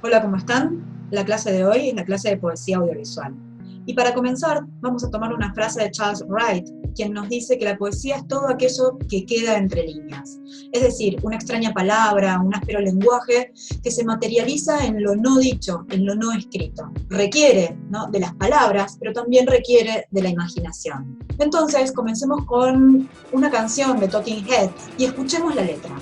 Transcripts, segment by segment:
Hola, ¿cómo están? La clase de hoy es la clase de poesía audiovisual. Y para comenzar, vamos a tomar una frase de Charles Wright, quien nos dice que la poesía es todo aquello que queda entre líneas. Es decir, una extraña palabra, un áspero lenguaje que se materializa en lo no dicho, en lo no escrito. Requiere, ¿no?, de las palabras, pero también requiere de la imaginación. Entonces, comencemos con una canción de Talking Heads y escuchemos la letra.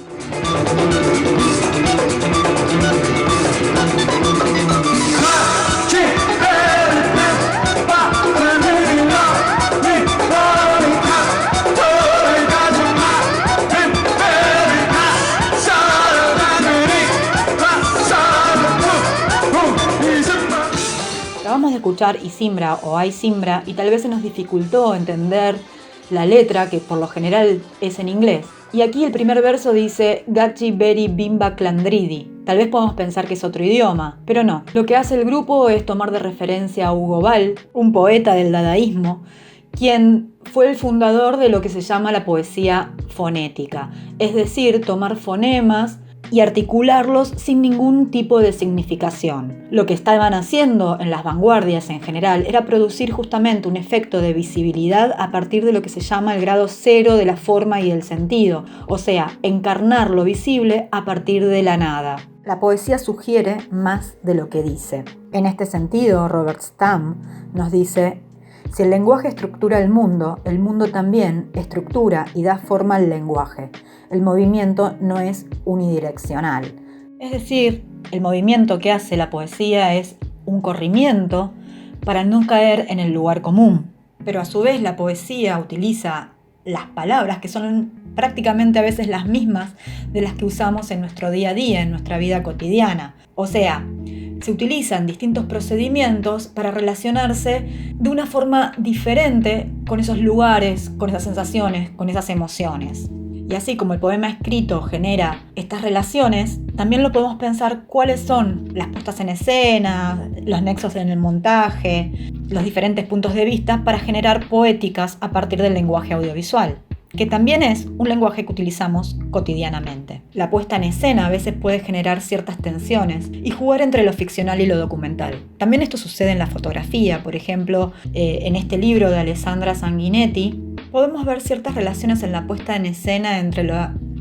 Acabamos de escuchar Isimbra o Ay Simbra y tal vez se nos dificultó entender la letra, que por lo general es en inglés. Y aquí el primer verso dice Gachi Beri Bimba Clandridi. Tal vez podamos pensar que es otro idioma, pero no. Lo que hace el grupo es tomar de referencia a Hugo Ball, un poeta del dadaísmo, quien fue el fundador de lo que se llama la poesía fonética, es decir, tomar fonemas y articularlos sin ningún tipo de significación. Lo que estaban haciendo en las vanguardias en general era producir justamente un efecto de visibilidad a partir de lo que se llama el grado cero de la forma y el sentido, o sea, encarnar lo visible a partir de la nada. La poesía sugiere más de lo que dice. En este sentido, Robert Stamm nos dice: si el lenguaje estructura el mundo también estructura y da forma al lenguaje. El movimiento no es unidireccional. Es decir, el movimiento que hace la poesía es un corrimiento para no caer en el lugar común. Pero a su vez la poesía utiliza las palabras, que son prácticamente a veces las mismas de las que usamos en nuestro día a día, en nuestra vida cotidiana. O sea, se utilizan distintos procedimientos para relacionarse de una forma diferente con esos lugares, con esas sensaciones, con esas emociones. Y así como el poema escrito genera estas relaciones, también lo podemos pensar cuáles son las puestas en escena, los nexos en el montaje, los diferentes puntos de vista para generar poéticas a partir del lenguaje audiovisual, que también es un lenguaje que utilizamos cotidianamente. La puesta en escena a veces puede generar ciertas tensiones y jugar entre lo ficcional y lo documental. También esto sucede en la fotografía, por ejemplo, en este libro de Alessandra Sanguinetti, podemos ver ciertas relaciones en la puesta en escena entre lo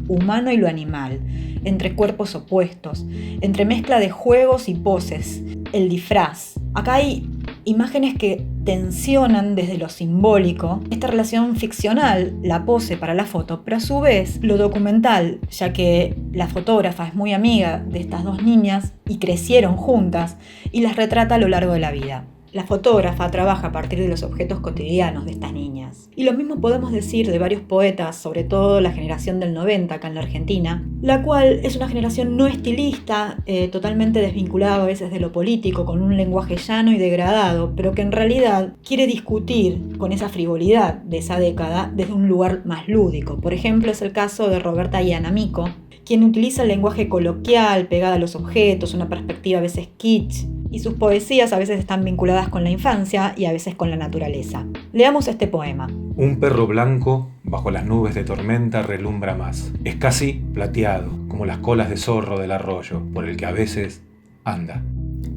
humano y lo animal, entre cuerpos opuestos, entre mezcla de juegos y poses, el disfraz. Acá hay imágenes que tensionan desde lo simbólico esta relación ficcional, la pose para la foto, pero a su vez lo documental, ya que la fotógrafa es muy amiga de estas dos niñas y crecieron juntas y las retrata a lo largo de la vida. La fotógrafa trabaja a partir de los objetos cotidianos de estas niñas. Y lo mismo podemos decir de varios poetas, sobre todo la generación del 90 acá en la Argentina, la cual es una generación no estilista, totalmente desvinculada a veces de lo político, con un lenguaje llano y degradado, pero que en realidad quiere discutir con esa frivolidad de esa década desde un lugar más lúdico. Por ejemplo, es el caso de Roberta Iannamico, quien utiliza el lenguaje coloquial, pegado a los objetos, una perspectiva a veces kitsch, y sus poesías a veces están vinculadas con la infancia y a veces con la naturaleza. Leamos este poema. Un perro blanco bajo las nubes de tormenta relumbra más. Es casi plateado, como las colas de zorro del arroyo, por el que a veces anda.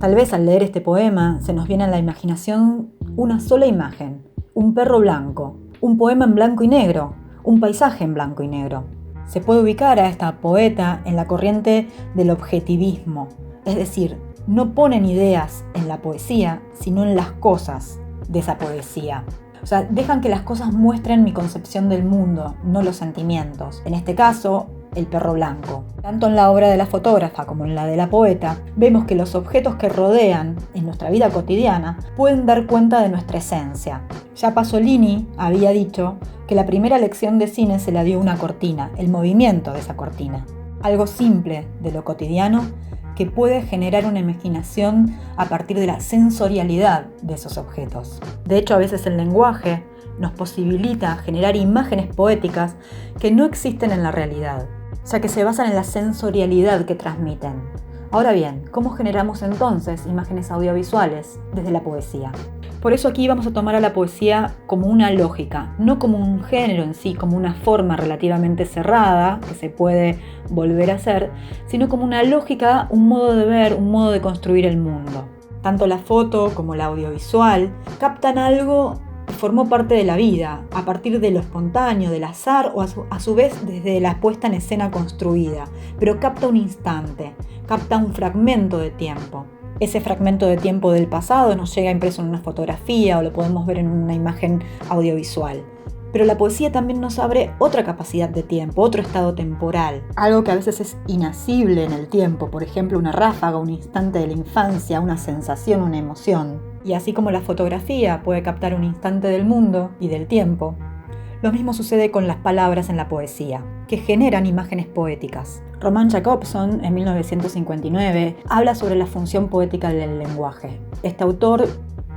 Tal vez al leer este poema se nos viene a la imaginación una sola imagen: un perro blanco, un poema en blanco y negro, un paisaje en blanco y negro. Se puede ubicar a esta poeta en la corriente del objetivismo, es decir, no ponen ideas en la poesía, sino en las cosas de esa poesía. O sea, dejan que las cosas muestren mi concepción del mundo, no los sentimientos. En este caso, el perro blanco. Tanto en la obra de la fotógrafa como en la de la poeta, vemos que los objetos que rodean en nuestra vida cotidiana pueden dar cuenta de nuestra esencia. Ya Pasolini había dicho que la primera lección de cine se la dio una cortina, el movimiento de esa cortina. Algo simple de lo cotidiano que puede generar una imaginación a partir de la sensorialidad de esos objetos. De hecho, a veces el lenguaje nos posibilita generar imágenes poéticas que no existen en la realidad, ya que se basan en la sensorialidad que transmiten. Ahora bien, ¿cómo generamos entonces imágenes audiovisuales desde la poesía? Por eso aquí vamos a tomar a la poesía como una lógica, no como un género en sí, como una forma relativamente cerrada que se puede volver a hacer, sino como una lógica, un modo de ver, un modo de construir el mundo. Tanto la foto como la audiovisual captan algo que formó parte de la vida, a partir de lo espontáneo, del azar o a su vez desde la puesta en escena construida, pero capta un instante, capta un fragmento de tiempo. Ese fragmento de tiempo del pasado nos llega impreso en una fotografía o lo podemos ver en una imagen audiovisual. Pero la poesía también nos abre otra capacidad de tiempo, otro estado temporal, algo que a veces es inasible en el tiempo, por ejemplo una ráfaga, un instante de la infancia, una sensación, una emoción. Y así como la fotografía puede captar un instante del mundo y del tiempo, lo mismo sucede con las palabras en la poesía, que generan imágenes poéticas. Roman Jakobson, en 1959, habla sobre la función poética del lenguaje. Este autor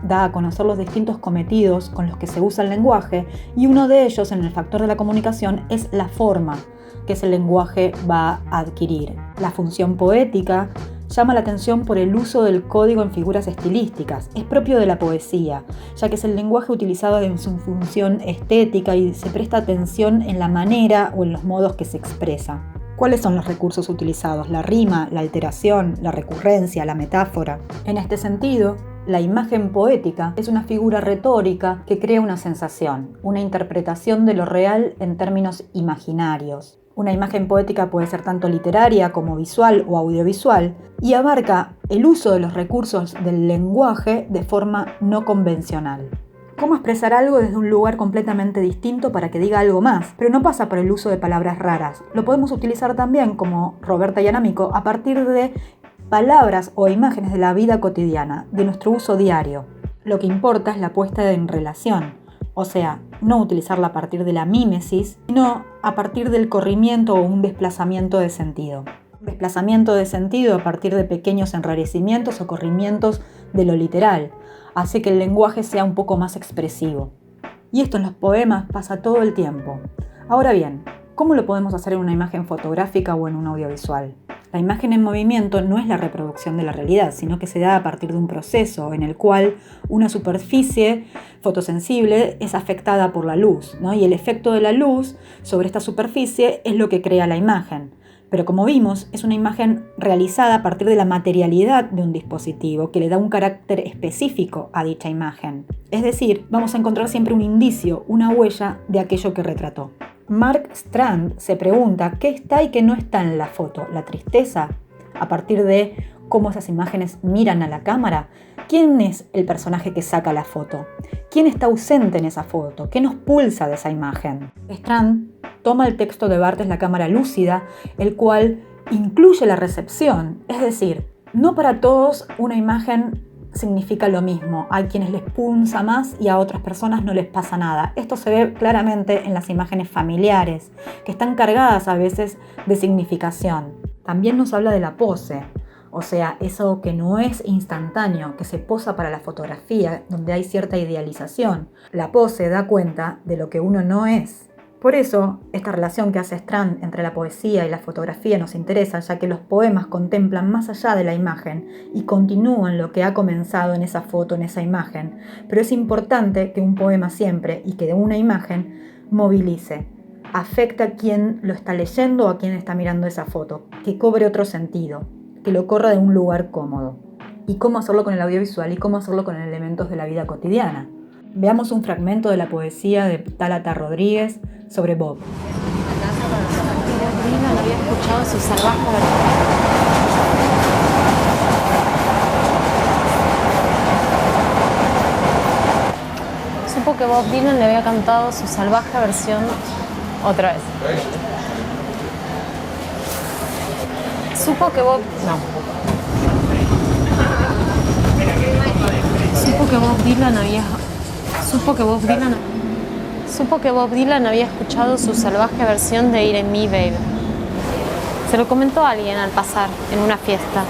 da a conocer los distintos cometidos con los que se usa el lenguaje, y uno de ellos, en el factor de la comunicación, es la forma que ese lenguaje va a adquirir. La función poética llama la atención por el uso del código en figuras estilísticas. Es propio de la poesía, ya que es el lenguaje utilizado en su función estética y se presta atención en la manera o en los modos que se expresa. ¿Cuáles son los recursos utilizados? La rima, la alteración, la recurrencia, la metáfora. En este sentido, la imagen poética es una figura retórica que crea una sensación, una interpretación de lo real en términos imaginarios. Una imagen poética puede ser tanto literaria como visual o audiovisual y abarca el uso de los recursos del lenguaje de forma no convencional. ¿Cómo expresar algo desde un lugar completamente distinto para que diga algo más? Pero no pasa por el uso de palabras raras. Lo podemos utilizar también, como Roberta Yanamico, a partir de palabras o imágenes de la vida cotidiana, de nuestro uso diario. Lo que importa es la puesta en relación, o sea, no utilizarla a partir de la mímesis, sino a partir del corrimiento o un desplazamiento de sentido. Un desplazamiento de sentido a partir de pequeños enrarecimientos o corrimientos de lo literal, hace que el lenguaje sea un poco más expresivo. Y esto en los poemas pasa todo el tiempo. Ahora bien, ¿cómo lo podemos hacer en una imagen fotográfica o en un audiovisual? La imagen en movimiento no es la reproducción de la realidad, sino que se da a partir de un proceso en el cual una superficie fotosensible es afectada por la luz, ¿no? Y el efecto de la luz sobre esta superficie es lo que crea la imagen. Pero como vimos, es una imagen realizada a partir de la materialidad de un dispositivo que le da un carácter específico a dicha imagen. Es decir, vamos a encontrar siempre un indicio, una huella de aquello que retrató. Mark Strand se pregunta qué está y qué no está en la foto. ¿La tristeza? A partir de cómo esas imágenes miran a la cámara. ¿Quién es el personaje que saca la foto? ¿Quién está ausente en esa foto? ¿Qué nos pulsa de esa imagen? Strand toma el texto de Barthes La cámara lúcida, el cual incluye la recepción. Es decir, no para todos una imagen significa lo mismo. Hay quienes les punza más y a otras personas no les pasa nada. Esto se ve claramente en las imágenes familiares, que están cargadas a veces de significación. También nos habla de la pose, o sea, eso que no es instantáneo, que se posa para la fotografía, donde hay cierta idealización. La pose da cuenta de lo que uno no es. Por eso, esta relación que hace Strand entre la poesía y la fotografía nos interesa, ya que los poemas contemplan más allá de la imagen y continúan lo que ha comenzado en esa foto, en esa imagen. Pero es importante que un poema siempre, y que de una imagen, movilice, afecta a quien lo está leyendo o a quien está mirando esa foto, que cobre otro sentido, que lo corra de un lugar cómodo. ¿Y cómo hacerlo con el audiovisual y cómo hacerlo con elementos de la vida cotidiana? Veamos un fragmento de la poesía de Tálata Rodríguez sobre Bob. No había escuchado su salvaje versión. Supo que Bob Dylan le había cantado su salvaje versión otra vez. Supo que Bob... No. Supo que Bob Dylan había... Supo que Bob Dylan había escuchado su salvaje versión de Ire Me Baby. Se lo comentó a alguien al pasar en una fiesta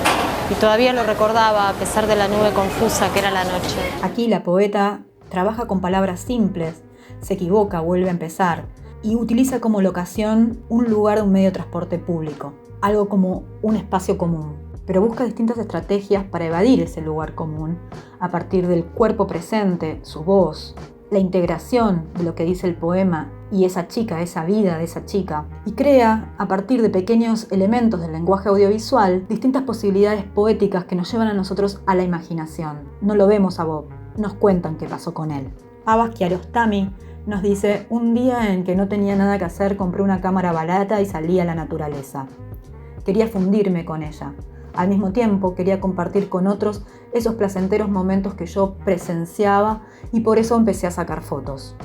y todavía lo recordaba a pesar de la nube confusa que era la noche. Aquí la poeta trabaja con palabras simples, se equivoca, vuelve a empezar y utiliza como locación un lugar de un medio de transporte público, algo como un espacio común. pero busca distintas estrategias para evadir ese lugar común a partir del cuerpo presente, su voz, la integración de lo que dice el poema y esa chica, esa vida de esa chica, y crea, a partir de pequeños elementos del lenguaje audiovisual, distintas posibilidades poéticas que nos llevan a nosotros a la imaginación. No lo vemos a Bob, nos cuentan qué pasó con él. Abbas Kiarostami nos dice: un día en que no tenía nada que hacer, compré una cámara barata y salí a la naturaleza. Quería fundirme con ella. Al mismo tiempo quería compartir con otros esos placenteros momentos que yo presenciaba y por eso empecé a sacar fotos.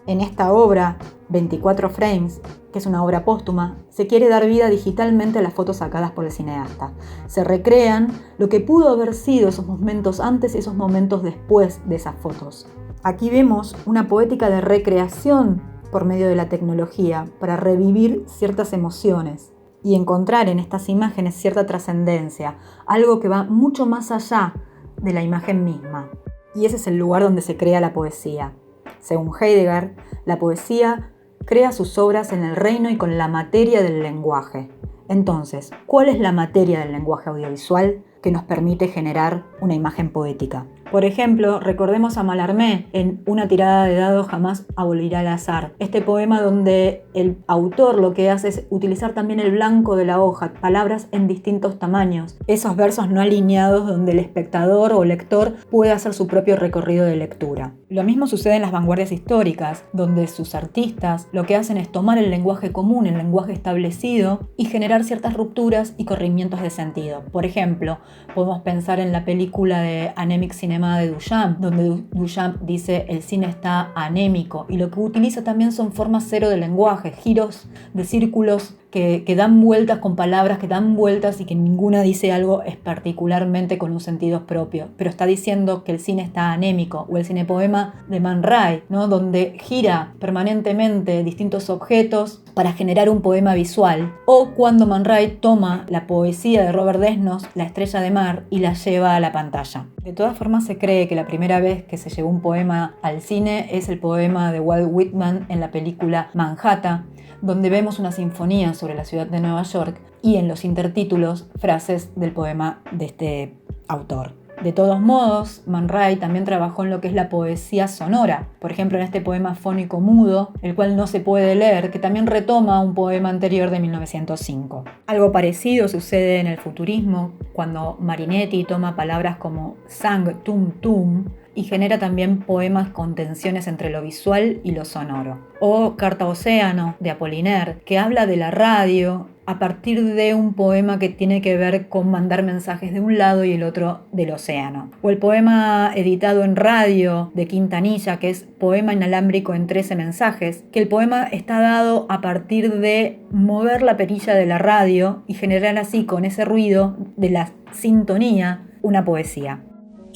En esta obra, 24 frames, que es una obra póstuma, se quiere dar vida digitalmente a las fotos sacadas por el cineasta. Se recrean lo que pudo haber sido esos momentos antes y esos momentos después de esas fotos. Aquí vemos una poética de recreación por medio de la tecnología para revivir ciertas emociones y encontrar en estas imágenes cierta trascendencia, algo que va mucho más allá de la imagen misma. Y ese es el lugar donde se crea la poesía. Según Heidegger, la poesía crea sus obras en el reino y con la materia del lenguaje. Entonces, ¿cuál es la materia del lenguaje audiovisual que nos permite generar una imagen poética? Por ejemplo, recordemos a Mallarmé en Una tirada de dados jamás abolirá el azar. Este poema donde el autor lo que hace es utilizar también el blanco de la hoja, palabras en distintos tamaños. Esos versos no alineados donde el espectador o lector puede hacer su propio recorrido de lectura. Lo mismo sucede en las vanguardias históricas, donde sus artistas lo que hacen es tomar el lenguaje común, el lenguaje establecido, y generar ciertas rupturas y corrimientos de sentido. Por ejemplo, podemos pensar en la película de Anemic Cinema de Duchamp, donde Duchamp dice el cine está anémico, y lo que utiliza también son formas cero de lenguaje, giros de círculos que dan vueltas con palabras que dan vueltas y que ninguna dice algo es particularmente con un sentido propio, pero está diciendo que el cine está anémico. O el cinepoema de Man Ray, ¿no? Donde gira permanentemente distintos objetos para generar un poema visual. O cuando Man Ray toma la poesía de Robert Desnos, La estrella de mar, y la lleva a la pantalla. De todas formas, se cree que la primera vez que se llevó un poema al cine es el poema de Walt Whitman en la película Manhattan, donde vemos una sinfonía sobre la ciudad de Nueva York y en los intertítulos frases del poema de este autor. De todos modos, Man Ray también trabajó en lo que es la poesía sonora, por ejemplo en este poema fónico mudo, el cual no se puede leer, que también retoma un poema anterior de 1905. Algo parecido sucede en el futurismo, cuando Marinetti toma palabras como sang, tum, tum, y genera también poemas con tensiones entre lo visual y lo sonoro. O Carta Océano, de Apollinaire, que habla de la radio a partir de un poema que tiene que ver con mandar mensajes de un lado y el otro del océano. O el poema editado en radio de Quintanilla, que es Poema inalámbrico en 13 mensajes, que el poema está dado a partir de mover la perilla de la radio y generar así, con ese ruido de la sintonía, una poesía.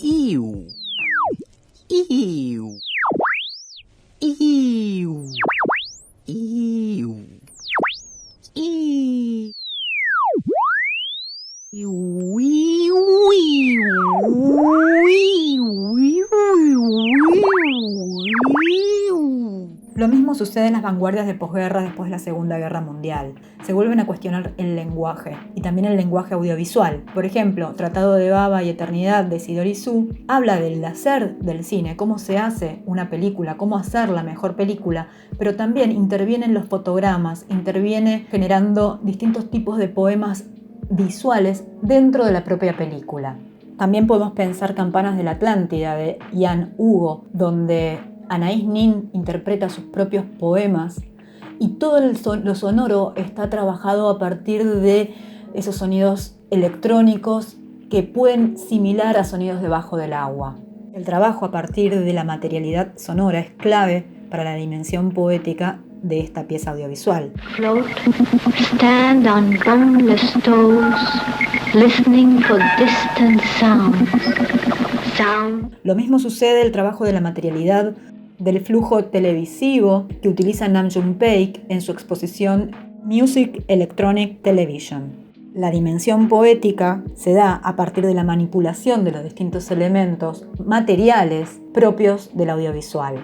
Ew. Ew. Ew. Ew. Lo mismo sucede en las vanguardias de posguerra después de la Segunda Guerra Mundial. Se vuelven a cuestionar el lenguaje y también el lenguaje audiovisual. Por ejemplo, Tratado de Baba y Eternidad de Sidori Su habla del hacer del cine, cómo se hace una película, cómo hacer la mejor película, pero también intervienen los fotogramas, interviene generando distintos tipos de poemas visuales dentro de la propia película. También podemos pensar Campanas de la Atlántida de Ian Hugo, donde Anaïs Nin interpreta sus propios poemas y todo lo sonoro está trabajado a partir de esos sonidos electrónicos que pueden similar a sonidos debajo del agua. El trabajo a partir de la materialidad sonora es clave para la dimensión poética de esta pieza audiovisual. Float, stand on gunless toes, listening for distant sounds. Lo mismo sucede el trabajo de la materialidad del flujo televisivo que utiliza Nam June Paik en su exposición Music Electronic Television. La dimensión poética se da a partir de la manipulación de los distintos elementos materiales propios del audiovisual.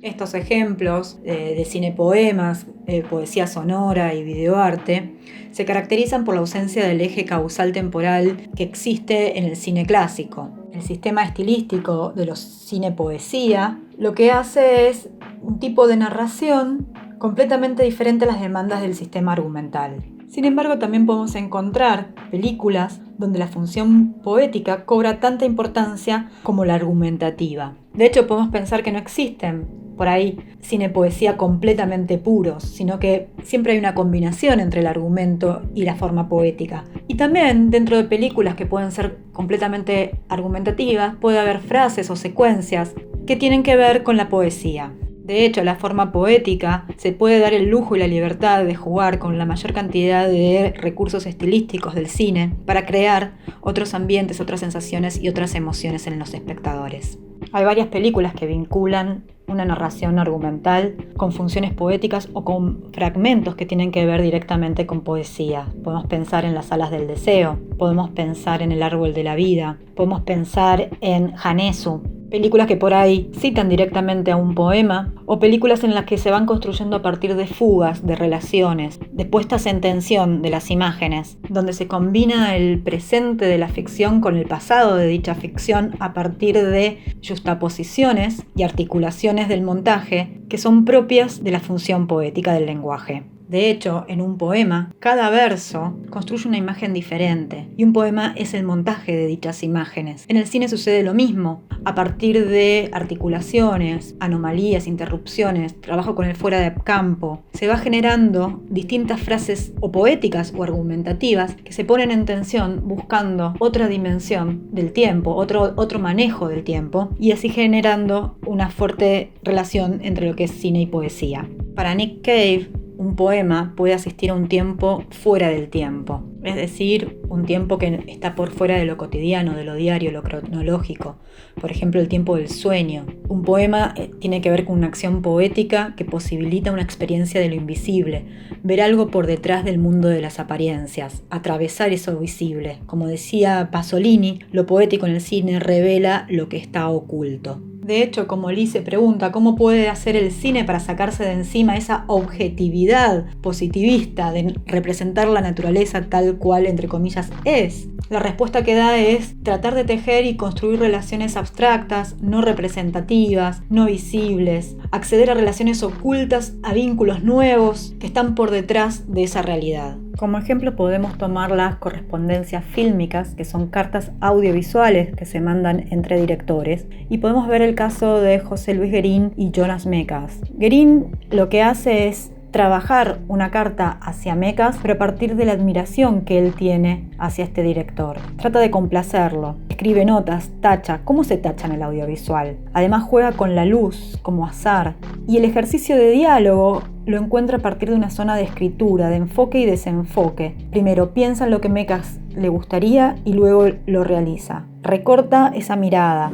Estos ejemplos de cinepoemas, poesía sonora y videoarte se caracterizan por la ausencia del eje causal temporal que existe en el cine clásico. El sistema estilístico de los cinepoesía lo que hace es un tipo de narración completamente diferente a las demandas del sistema argumental. Sin embargo, también podemos encontrar películas donde la función poética cobra tanta importancia como la argumentativa. De hecho, podemos pensar que no existen por ahí cinepoesía completamente puros, sino que siempre hay una combinación entre el argumento y la forma poética. Y también dentro de películas que pueden ser completamente argumentativas, puede haber frases o secuencias que tienen que ver con la poesía. De hecho, la forma poética se puede dar el lujo y la libertad de jugar con la mayor cantidad de recursos estilísticos del cine para crear otros ambientes, otras sensaciones y otras emociones en los espectadores. Hay varias películas que vinculan una narración argumental con funciones poéticas o con fragmentos que tienen que ver directamente con poesía. Podemos pensar en Las alas del deseo, podemos pensar en El árbol de la vida, podemos pensar en Hanesu, películas que por ahí citan directamente a un poema, o películas en las que se van construyendo a partir de fugas, de relaciones, de puestas en tensión de las imágenes, donde se combina el presente de la ficción con el pasado de dicha ficción a partir de yuxtaposiciones y articulaciones del montaje que son propias de la función poética del lenguaje. De hecho, en un poema, cada verso construye una imagen diferente, y un poema es el montaje de dichas imágenes. En el cine sucede lo mismo, a partir de articulaciones, anomalías, interrupciones, trabajo con el fuera de campo, se va generando distintas frases o poéticas o argumentativas que se ponen en tensión buscando otra dimensión del tiempo, otro manejo del tiempo, y así generando una fuerte relación entre lo que es cine y poesía. Para Nick Cave, un poema puede asistir a un tiempo fuera del tiempo, es decir, un tiempo que está por fuera de lo cotidiano, de lo diario, lo cronológico. Por ejemplo, el tiempo del sueño. Un poema tiene que ver con una acción poética que posibilita una experiencia de lo invisible, ver algo por detrás del mundo de las apariencias, atravesar eso visible. Como decía Pasolini, lo poético en el cine revela lo que está oculto. De hecho, como Lee se pregunta cómo puede hacer el cine para sacarse de encima esa objetividad positivista de representar la naturaleza tal cual, entre comillas, es. La respuesta que da es tratar de tejer y construir relaciones abstractas, no representativas, no visibles, acceder a relaciones ocultas, a vínculos nuevos que están por detrás de esa realidad. Como ejemplo podemos tomar las correspondencias fílmicas, que son cartas audiovisuales que se mandan entre directores, y podemos ver el caso de José Luis Guerín y Jonas Mekas. Guerín lo que hace es trabajar una carta hacia Mekas, pero a partir de la admiración que él tiene hacia este director. Trata de complacerlo, escribe notas, tacha. ¿Cómo se tacha en el audiovisual? Además juega con la luz como azar, y el ejercicio de diálogo lo encuentra a partir de una zona de escritura, de enfoque y desenfoque. Primero piensa en lo que Mekas le gustaría y luego lo realiza. Recorta esa mirada.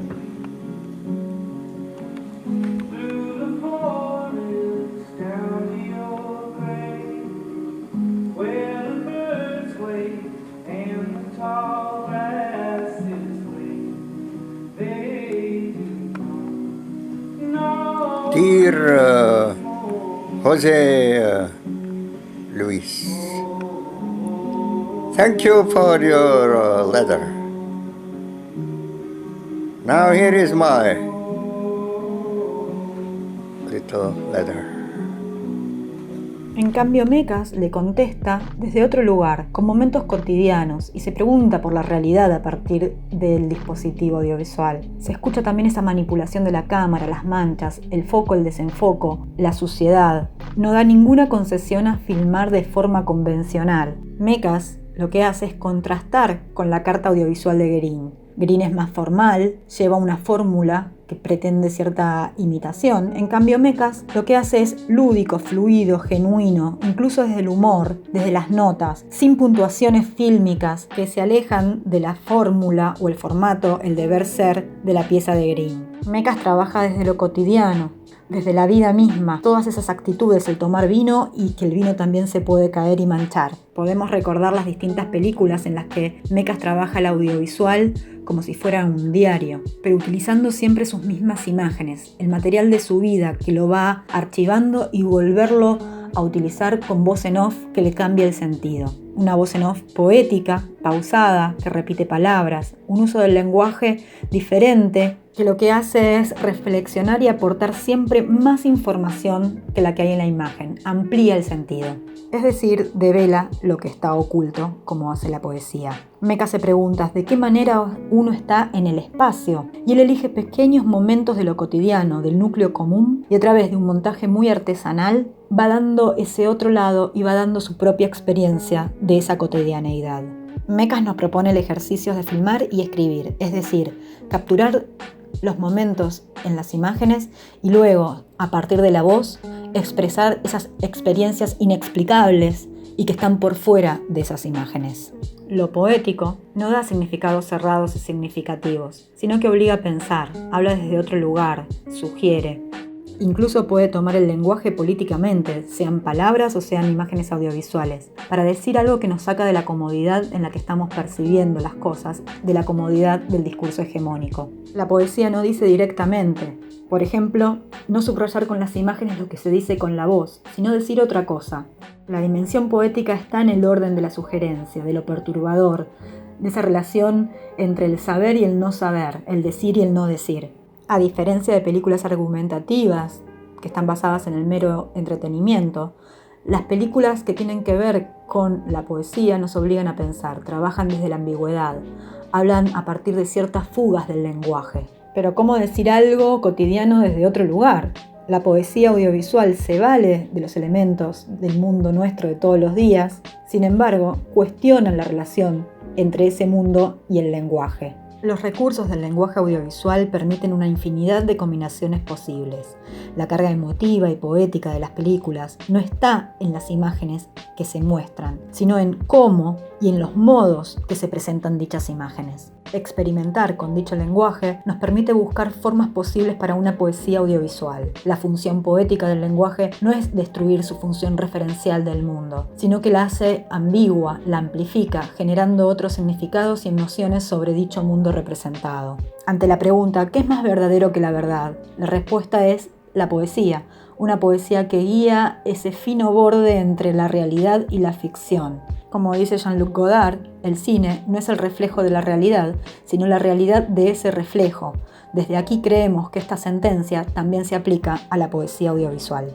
Dear Jose Luis, thank you for your letter. Now here is my little letter. En cambio, Mekas le contesta desde otro lugar, con momentos cotidianos, y se pregunta por la realidad a partir del dispositivo audiovisual. Se escucha también esa manipulación de la cámara, las manchas, el foco, el desenfoco, la suciedad. No da ninguna concesión a filmar de forma convencional. Mekas lo que hace es contrastar con la carta audiovisual de Guerín. Guerín es más formal, lleva una fórmula que pretende cierta imitación. En cambio, Mekas lo que hace es lúdico, fluido, genuino, incluso desde el humor, desde las notas, sin puntuaciones fílmicas que se alejan de la fórmula o el formato, el deber ser de la pieza de Guerín. Mekas trabaja desde lo cotidiano, desde la vida misma, todas esas actitudes, el tomar vino y que el vino también se puede caer y manchar. Podemos recordar las distintas películas en las que Mekas trabaja el audiovisual como si fuera un diario, pero utilizando siempre sus mismas imágenes, el material de su vida que lo va archivando y volverlo a utilizar con voz en off que le cambia el sentido. Una voz en off poética, pausada, que repite palabras, un uso del lenguaje diferente, que lo que hace es reflexionar y aportar siempre más información que la que hay en la imagen, amplía el sentido. Es decir, devela lo que está oculto, como hace la poesía. Mekas se pregunta de qué manera uno está en el espacio, y él elige pequeños momentos de lo cotidiano, del núcleo común, y a través de un montaje muy artesanal, va dando ese otro lado y va dando su propia experiencia de esa cotidianeidad. Mekas nos propone el ejercicio de filmar y escribir, es decir, capturar los momentos en las imágenes y luego, a partir de la voz, expresar esas experiencias inexplicables y que están por fuera de esas imágenes. Lo poético no da significados cerrados y significativos, sino que obliga a pensar, habla desde otro lugar, sugiere. Incluso puede tomar el lenguaje políticamente, sean palabras o sean imágenes audiovisuales, para decir algo que nos saca de la comodidad en la que estamos percibiendo las cosas, de la comodidad del discurso hegemónico. La poesía no dice directamente, por ejemplo, no subrayar con las imágenes lo que se dice con la voz, sino decir otra cosa. La dimensión poética está en el orden de la sugerencia, de lo perturbador, de esa relación entre el saber y el no saber, el decir y el no decir. A diferencia de películas argumentativas, que están basadas en el mero entretenimiento, las películas que tienen que ver con la poesía nos obligan a pensar, trabajan desde la ambigüedad, hablan a partir de ciertas fugas del lenguaje. Pero ¿cómo decir algo cotidiano desde otro lugar? La poesía audiovisual se vale de los elementos del mundo nuestro de todos los días, sin embargo, cuestionan la relación entre ese mundo y el lenguaje. Los recursos del lenguaje audiovisual permiten una infinidad de combinaciones posibles. La carga emotiva y poética de las películas no está en las imágenes que se muestran, sino en cómo y en los modos que se presentan dichas imágenes. Experimentar con dicho lenguaje nos permite buscar formas posibles para una poesía audiovisual. La función poética del lenguaje no es destruir su función referencial del mundo, sino que la hace ambigua, la amplifica, generando otros significados y emociones sobre dicho mundo representado. Ante la pregunta ¿qué es más verdadero que la verdad?, la respuesta es la poesía, una poesía que guía ese fino borde entre la realidad y la ficción. Como dice Jean-Luc Godard, el cine no es el reflejo de la realidad, sino la realidad de ese reflejo. Desde aquí creemos que esta sentencia también se aplica a la poesía audiovisual.